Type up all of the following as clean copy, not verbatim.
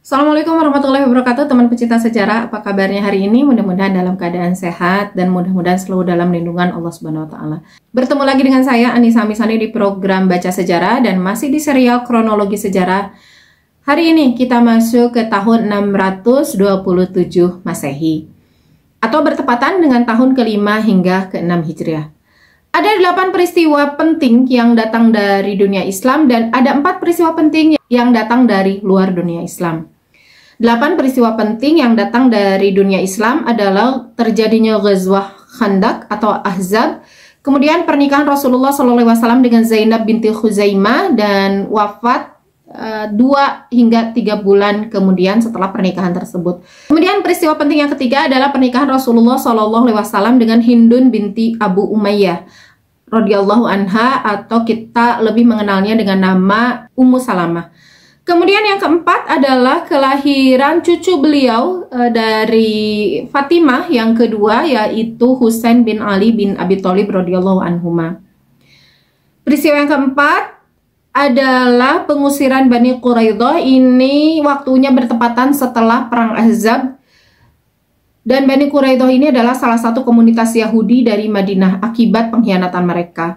Assalamualaikum warahmatullahi wabarakatuh, teman pecinta sejarah. Apa kabarnya hari ini? Mudah-mudahan dalam keadaan sehat dan mudah-mudahan selalu dalam lindungan Allah Subhanahu wa taala. Bertemu lagi dengan saya Anissa Misani di program Baca Sejarah dan masih di serial kronologi sejarah. Hari ini kita masuk ke tahun 627 Masehi atau bertepatan dengan tahun ke-5 hingga ke-6 Hijriah. Ada 8 peristiwa penting yang datang dari dunia Islam dan ada 4 peristiwa penting yang datang dari luar dunia Islam. 8 peristiwa penting yang datang dari dunia Islam adalah terjadinya Ghazwah Khandaq atau Ahzab, kemudian pernikahan Rasulullah SAW dengan Zainab binti Khuzaimah dan wafat 2 hingga 3 bulan kemudian setelah pernikahan tersebut. Kemudian peristiwa penting yang ketiga adalah pernikahan Rasulullah SAW dengan Hindun binti Abu Umayyah radhiyallahu anha, atau kita lebih mengenalnya dengan nama Ummu Salamah. Kemudian yang keempat adalah kelahiran cucu beliau dari Fatimah yang kedua, yaitu Husain bin Ali bin Abi Thalib radhiyallahu anhuma. Peristiwa yang keempat adalah pengusiran Bani Quraidah. Ini waktunya bertepatan setelah perang Ahzab. Dan Bani Quraidah ini adalah salah satu komunitas Yahudi dari Madinah akibat pengkhianatan mereka.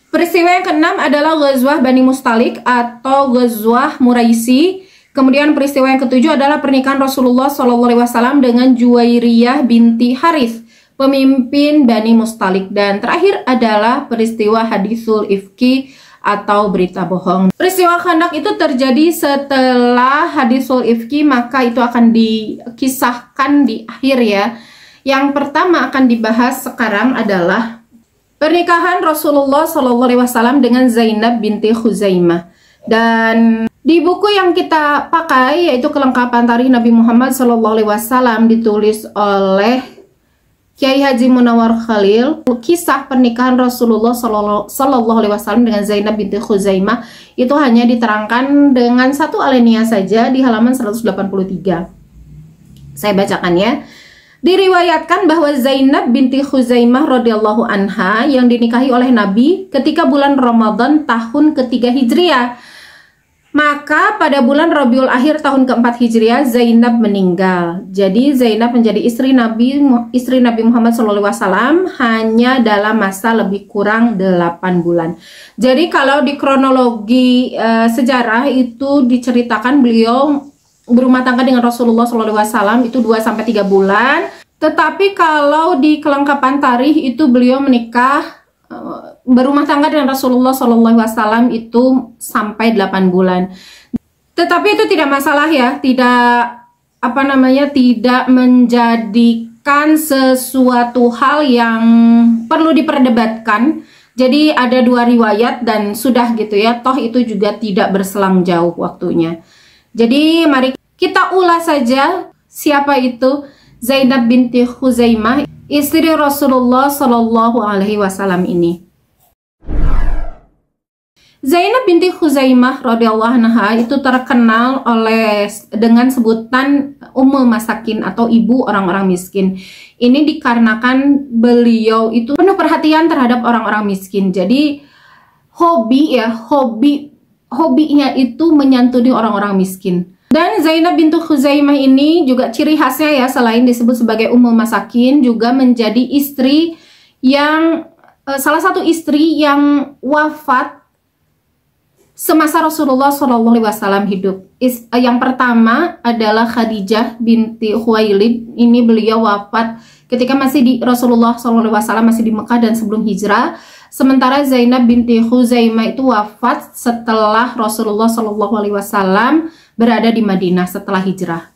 Peristiwa yang keenam adalah Ghazwah Bani Mustalik atau Ghazwah Muraisi. Kemudian peristiwa yang ketujuh adalah pernikahan Rasulullah SAW dengan Juwairiyah binti Harith, pemimpin Bani Mustalik. Dan terakhir adalah peristiwa Hadithul Ifki atau berita bohong. Peristiwa Khandaq itu terjadi setelah Hadithul Ifki, maka itu akan dikisahkan di akhir ya. Yang pertama akan dibahas sekarang adalah pernikahan Rasulullah SAW dengan Zainab binti Khuzaimah. Dan di buku yang kita pakai, yaitu Kelengkapan Tarikh Nabi Muhammad SAW, ditulis oleh Kiai Haji Munawar Khalil, kisah pernikahan Rasulullah SAW dengan Zainab binti Khuzaimah itu hanya diterangkan dengan satu alinea saja di halaman 183. Saya bacakan ya. Diriwayatkan bahwa Zainab binti Khuzaimah radhiyallahu anha yang dinikahi oleh Nabi ketika bulan Ramadan tahun ketiga Hijriah. Maka pada bulan Rabiul Akhir tahun keempat Hijriah Zainab meninggal. Jadi Zainab menjadi istri Nabi Muhammad SAW hanya dalam masa lebih kurang 8 bulan. Jadi kalau di kronologi sejarah itu diceritakan beliau berumah tangga dengan Rasulullah SAW itu 2-3 bulan. Tetapi kalau di Kelengkapan Tarikh itu beliau menikah berumah tangga dengan Rasulullah SAW itu sampai 8 bulan. Tetapi itu tidak masalah ya, tidak menjadikan sesuatu hal yang perlu diperdebatkan. Jadi ada 2 riwayat dan sudah gitu ya, toh itu juga tidak berselang jauh waktunya. Jadi mari kita ulas saja siapa itu Zainab binti Khuzaimah, istri Rasulullah SAW ini. Zainab binti Khuzaimah radhiyallahu anha itu terkenal dengan sebutan Ummul Masakin atau ibu orang-orang miskin. Ini dikarenakan beliau itu penuh perhatian terhadap orang-orang miskin. Jadi hobinya itu menyantuni orang-orang miskin. Dan Zainab bintu Khuzaimah ini juga ciri khasnya ya, selain disebut sebagai Ummul Masakin, juga menjadi istri yang salah satu istri yang wafat semasa Rasulullah SAW hidup. Yang pertama adalah Khadijah binti Khuwailid. Ini beliau wafat ketika Rasulullah SAW masih di Mekah dan sebelum hijrah. Sementara Zainab binti Khuzaimah itu wafat setelah Rasulullah SAW berada di Madinah setelah hijrah.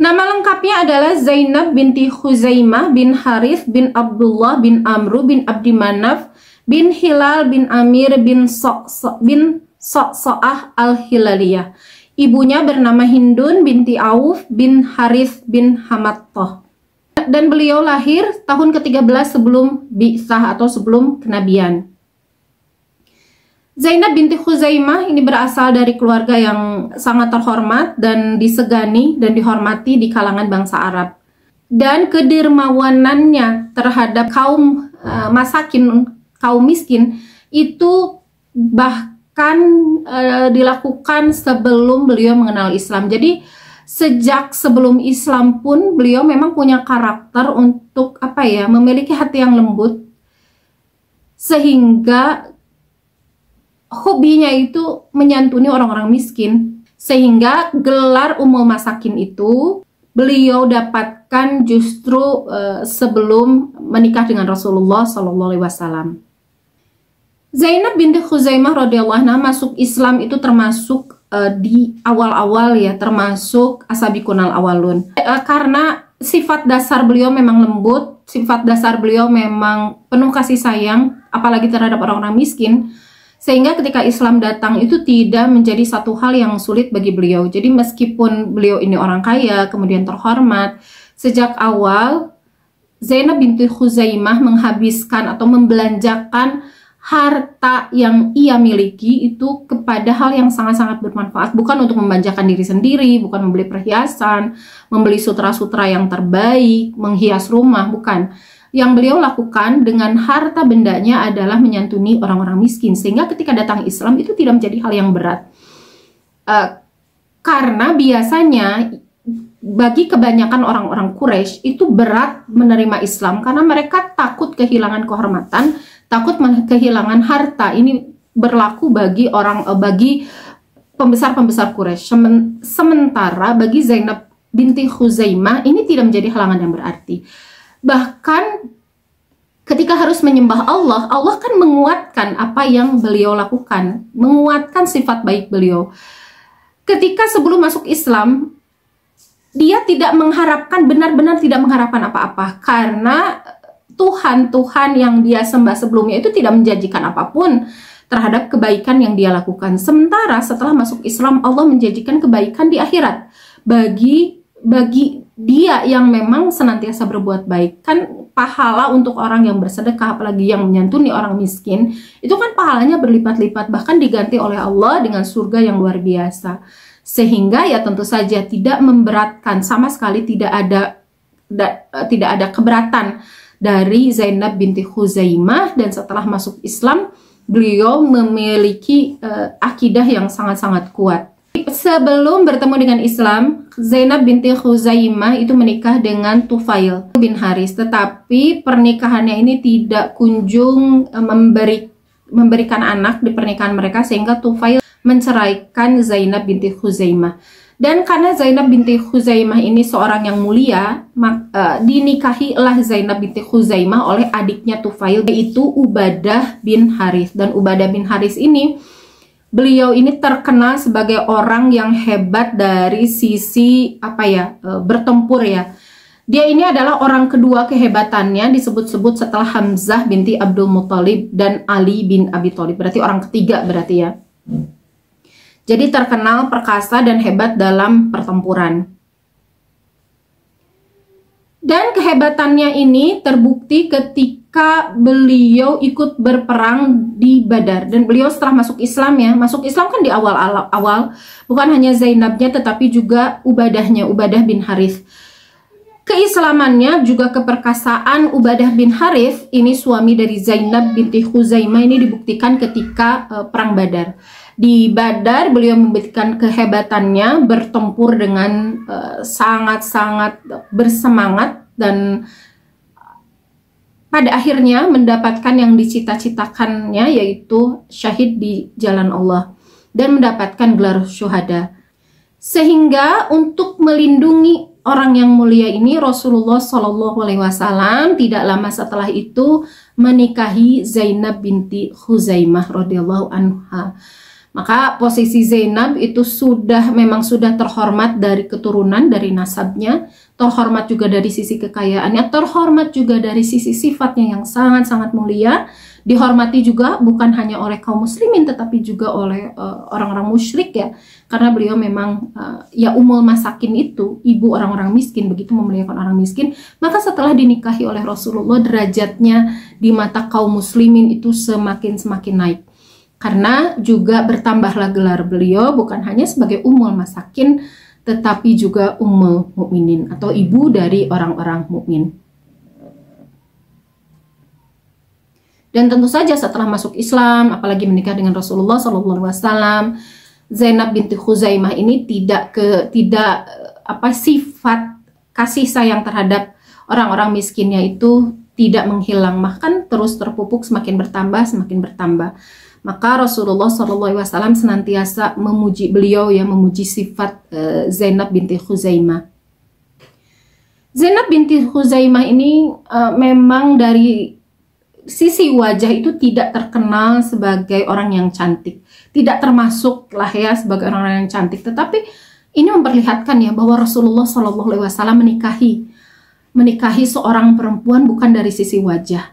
Nama lengkapnya adalah Zainab binti Khuzaimah bin Harith bin Abdullah bin Amru bin Abdi Manaf bin Hilal bin Amir bin So'so'ah al-Hilaliyah. Ibunya bernama Hindun binti Auf bin Harith bin Hamattah. Dan beliau lahir tahun ke-13 sebelum bi'tsah atau sebelum kenabian. Zainab binti Khuzaimah ini berasal dari keluarga yang sangat terhormat dan disegani dan dihormati di kalangan bangsa Arab. Dan kedermawanannya terhadap kaum miskin itu dilakukan sebelum beliau mengenal Islam. Jadi sejak sebelum Islam pun beliau memang punya karakter untuk memiliki hati yang lembut, sehingga hobinya itu menyantuni orang-orang miskin. Sehingga gelar Ummul Masakin itu beliau dapatkan justru sebelum menikah dengan Rasulullah SAW. Zainab binti Khuzaimah radhiyallahu anha masuk Islam itu termasuk di awal-awal ya, termasuk asabiqunal awalun. Karena sifat dasar beliau memang lembut, sifat dasar beliau memang penuh kasih sayang, apalagi terhadap orang-orang miskin. Sehingga ketika Islam datang itu tidak menjadi satu hal yang sulit bagi beliau. Jadi meskipun beliau ini orang kaya, kemudian terhormat, sejak awal Zainab binti Khuzaimah menghabiskan atau membelanjakan harta yang ia miliki itu kepada hal yang sangat-sangat bermanfaat. Bukan untuk memanjakan diri sendiri, bukan membeli perhiasan, membeli sutra-sutra yang terbaik, menghias rumah, bukan. Yang beliau lakukan dengan harta bendanya adalah menyantuni orang-orang miskin. Sehingga ketika datang Islam itu tidak menjadi hal yang berat. Karena biasanya bagi kebanyakan orang-orang Quraisy itu berat menerima Islam. Karena mereka takut kehilangan kehormatan, takut kehilangan harta. Ini berlaku bagi pembesar-pembesar Quraisy. Sementara bagi Zainab binti Khuzaimah ini tidak menjadi halangan yang berarti. Bahkan ketika harus menyembah Allah, Allah kan menguatkan apa yang beliau lakukan, menguatkan sifat baik beliau. Ketika sebelum masuk Islam, dia tidak mengharapkan, benar-benar tidak mengharapkan apa-apa, karena Tuhan yang dia sembah sebelumnya itu tidak menjanjikan apapun terhadap kebaikan yang dia lakukan. Sementara setelah masuk Islam, Allah menjanjikan kebaikan di akhirat bagi dia yang memang senantiasa berbuat baik. Kan pahala untuk orang yang bersedekah, apalagi yang menyantuni orang miskin, itu kan pahalanya berlipat-lipat, bahkan diganti oleh Allah dengan surga yang luar biasa. Sehingga ya tentu saja tidak memberatkan, sama sekali tidak ada keberatan dari Zainab binti Khuzaimah. Dan setelah masuk Islam, beliau memiliki akidah yang sangat-sangat kuat. Sebelum bertemu dengan Islam, Zainab binti Khuzaimah itu menikah dengan Tufail bin Haris, tetapi pernikahannya ini tidak kunjung memberikan anak di pernikahan mereka, sehingga Tufail menceraikan Zainab binti Khuzaimah. Dan karena Zainab binti Khuzaimah ini seorang yang mulia, dinikahilah Zainab binti Khuzaimah oleh adiknya Tufail, yaitu Ubadah bin Haris. Dan Ubadah bin Haris ini, beliau ini terkenal sebagai orang yang hebat dari sisi bertempur ya. Dia ini adalah orang kedua kehebatannya, disebut-sebut setelah Hamzah binti Abdul Muthalib dan Ali bin Abi Thalib. Berarti orang ketiga berarti ya. Jadi terkenal perkasa dan hebat dalam pertempuran. Dan kehebatannya ini terbukti ketika beliau ikut berperang di Badar. Dan beliau setelah masuk Islam ya, masuk Islam kan di awal-awal, bukan hanya Zainabnya tetapi juga Ubadahnya, Ubadah bin Harith. Keislamannya juga keperkasaan Ubadah bin Harith, ini suami dari Zainab binti Khuzaimah, ini dibuktikan ketika perang Badar. Di Badar beliau membuktikan kehebatannya, bertempur dengan sangat-sangat bersemangat, dan pada akhirnya mendapatkan yang dicita-citakannya, yaitu syahid di jalan Allah dan mendapatkan gelar syuhada. Sehingga untuk melindungi orang yang mulia ini, Rasulullah SAW tidak lama setelah itu menikahi Zainab binti Khuzaimah radhiyallahu anha. Maka posisi Zainab itu memang sudah terhormat dari keturunan, dari nasabnya, terhormat juga dari sisi kekayaannya, terhormat juga dari sisi sifatnya yang sangat-sangat mulia, dihormati juga bukan hanya oleh kaum muslimin tetapi juga oleh orang-orang musyrik ya, karena beliau memang ya Ummul Masakin itu, ibu orang-orang miskin, begitu memuliakan orang miskin. Maka setelah dinikahi oleh Rasulullah, derajatnya di mata kaum muslimin itu semakin naik. Karena juga bertambahlah gelar beliau bukan hanya sebagai Ummul Masakin tetapi juga Ummul Mukminin atau ibu dari orang-orang mukmin. Dan tentu saja setelah masuk Islam, apalagi menikah dengan Rasulullah SAW, Zainab binti Khuzaimah ini tidak sifat kasih sayang terhadap orang-orang miskinnya itu tidak menghilang, bahkan terus terpupuk, semakin bertambah. Maka Rasulullah SAW senantiasa memuji beliau, ya, memuji sifat Zainab binti Khuzaimah. Zainab binti Khuzaimah ini memang dari sisi wajah itu tidak terkenal sebagai orang yang cantik, tidak termasuk lah ya sebagai orang yang cantik, tetapi ini memperlihatkan ya bahwa Rasulullah SAW menikahi seorang perempuan bukan dari sisi wajah,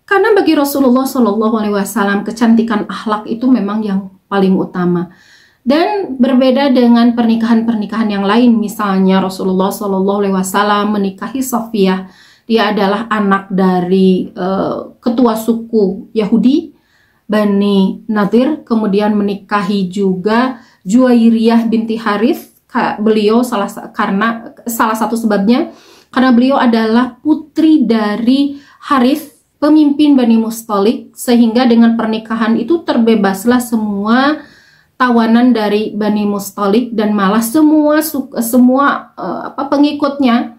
karena bagi Rasulullah SAW kecantikan akhlak itu memang yang paling utama. Dan berbeda dengan pernikahan-pernikahan yang lain, misalnya Rasulullah SAW menikahi Safiyah. Dia adalah anak dari ketua suku Yahudi, Bani Nadir, kemudian menikahi juga Juwairiyah binti Harith. Beliau salah satu sebabnya karena beliau adalah putri dari Harith, pemimpin Bani Mustalik, sehingga dengan pernikahan itu terbebaslah semua tawanan dari Bani Mustalik dan malah semua pengikutnya.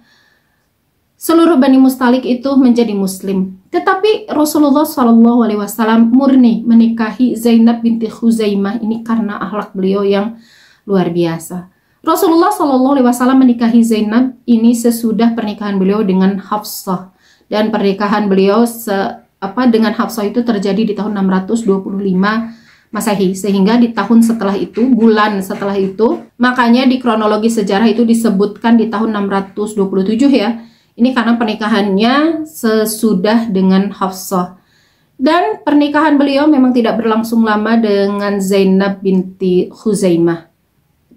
Seluruh Bani Mustalik itu menjadi Muslim. Tetapi Rasulullah SAW murni menikahi Zainab binti Khuzaimah ini karena akhlak beliau yang luar biasa. Rasulullah SAW menikahi Zainab ini sesudah pernikahan beliau dengan Hafsah. Dan pernikahan beliau dengan Hafsah itu terjadi di tahun 625 Masehi. Sehingga di tahun setelah itu, bulan setelah itu, makanya di kronologi sejarah itu disebutkan di tahun 627 ya. Ini karena pernikahannya sesudah dengan Hafsah. Dan pernikahan beliau memang tidak berlangsung lama dengan Zainab binti Khuzaimah.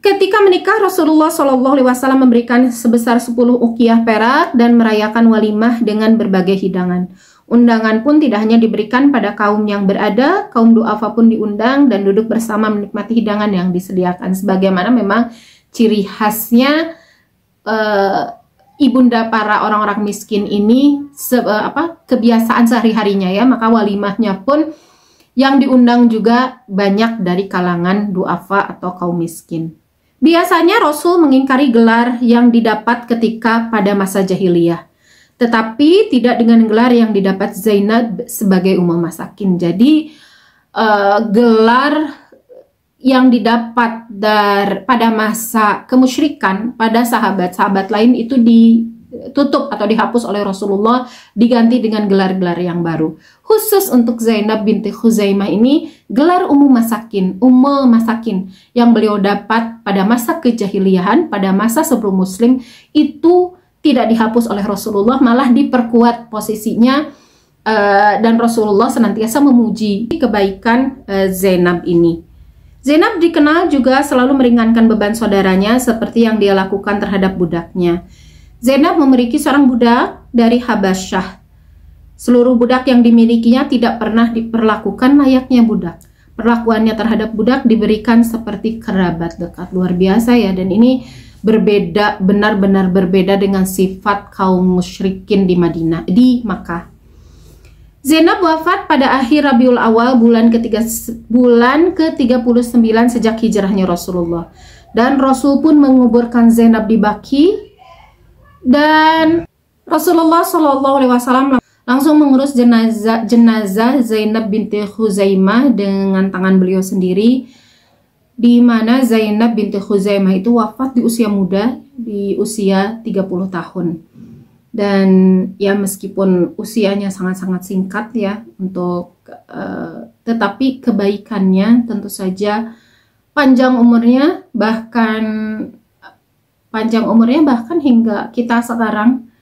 Ketika menikah, Rasulullah SAW memberikan sebesar 10 uqiyah perak dan merayakan walimah dengan berbagai hidangan. Undangan pun tidak hanya diberikan pada kaum yang berada, kaum du'afa pun diundang dan duduk bersama menikmati hidangan yang disediakan. Sebagaimana memang ciri khasnya ibunda para orang-orang miskin ini kebiasaan sehari-harinya ya, maka walimahnya pun yang diundang juga banyak dari kalangan du'afa atau kaum miskin. Biasanya Rasul mengingkari gelar yang didapat ketika pada masa jahiliyah, tetapi tidak dengan gelar yang didapat Zainab sebagai ummul masakin. Jadi gelar yang didapat pada masa kemusyrikan pada sahabat-sahabat lain itu ditutup atau dihapus oleh Rasulullah, diganti dengan gelar-gelar yang baru. Khusus untuk Zainab binti Khuzaimah ini, gelar ummul masakin yang beliau dapat pada masa kejahiliyahan, pada masa sebelum Muslim, itu tidak dihapus oleh Rasulullah, malah diperkuat posisinya, dan Rasulullah senantiasa memuji kebaikan Zainab ini. Zainab dikenal juga selalu meringankan beban saudaranya seperti yang dia lakukan terhadap budaknya. Zainab memiliki seorang budak dari Habasyah. Seluruh budak yang dimilikinya tidak pernah diperlakukan layaknya budak. Perlakuannya terhadap budak diberikan seperti kerabat dekat. Luar biasa ya, dan ini berbeda, benar-benar berbeda dengan sifat kaum musyrikin di Makkah. Zainab wafat pada akhir Rabiul Awal bulan ke-39 sejak hijrahnya Rasulullah. Dan Rasul pun menguburkan Zainab di Baqi, dan Rasulullah SAW langsung mengurus jenazah Zainab binti Khuzaimah dengan tangan beliau sendiri, di mana Zainab binti Khuzaimah itu wafat di usia muda, di usia 30 tahun. Dan ya meskipun usianya sangat-sangat singkat ya tetapi kebaikannya tentu saja panjang umurnya, bahkan hingga kita sekarang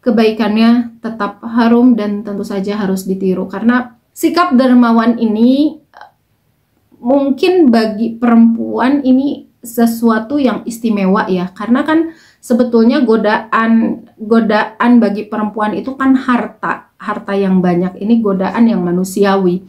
kebaikannya tetap harum dan tentu saja harus ditiru, karena sikap dermawan ini mungkin bagi perempuan ini sesuatu yang istimewa ya, karena kan sebetulnya godaan bagi perempuan itu kan harta yang banyak. Ini godaan yang manusiawi,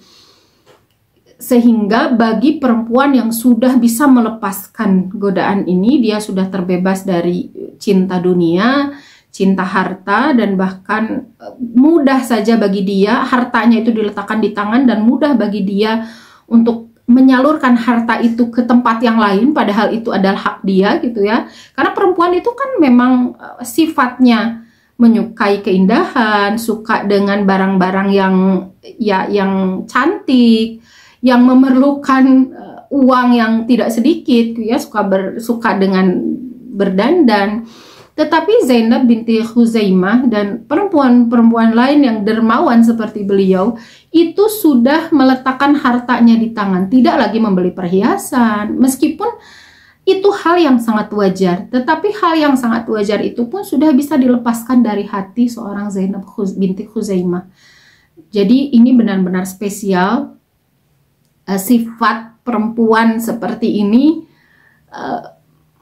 sehingga bagi perempuan yang sudah bisa melepaskan godaan ini, dia sudah terbebas dari cinta dunia, cinta harta, dan bahkan mudah saja bagi dia hartanya itu diletakkan di tangan, dan mudah bagi dia untuk menyalurkan harta itu ke tempat yang lain, padahal itu adalah hak dia gitu ya. Karena perempuan itu kan memang sifatnya menyukai keindahan, suka dengan barang-barang yang cantik, yang memerlukan uang yang tidak sedikit ya, suka dengan berdandan. Tetapi Zainab binti Khuzaimah dan perempuan-perempuan lain yang dermawan seperti beliau itu sudah meletakkan hartanya di tangan, tidak lagi membeli perhiasan, meskipun itu hal yang sangat wajar. Tetapi hal yang sangat wajar itu pun sudah bisa dilepaskan dari hati seorang Zainab binti Khuzaimah. Jadi ini benar-benar spesial, sifat perempuan seperti ini.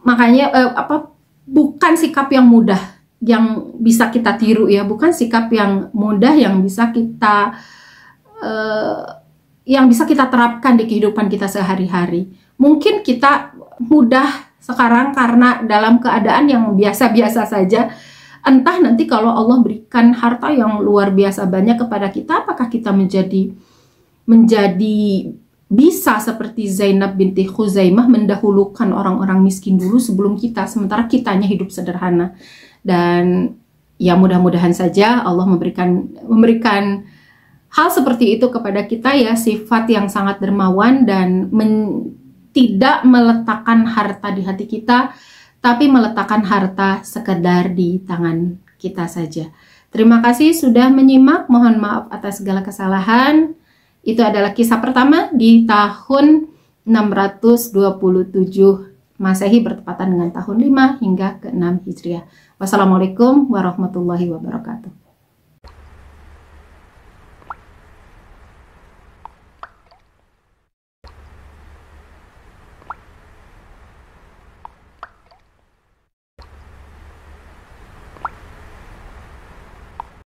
Makanya bukan sikap yang mudah yang bisa kita tiru ya, bukan sikap yang mudah yang bisa kita terapkan di kehidupan kita sehari-hari. Mungkin kita mudah sekarang karena dalam keadaan yang biasa-biasa saja. Entah nanti kalau Allah berikan harta yang luar biasa banyak kepada kita, apakah kita menjadi bisa seperti Zainab binti Khuzaimah, mendahulukan orang-orang miskin dulu sebelum kita, sementara kitanya hidup sederhana. Dan ya mudah-mudahan saja Allah memberikan hal seperti itu kepada kita ya, sifat yang sangat dermawan dan tidak meletakkan harta di hati kita, tapi meletakkan harta sekedar di tangan kita saja. Terima kasih sudah menyimak, mohon maaf atas segala kesalahan. Itu adalah kisah pertama di tahun 627 Masehi bertepatan dengan tahun 5 hingga ke 6 Hijriah. Wassalamualaikum warahmatullahi wabarakatuh.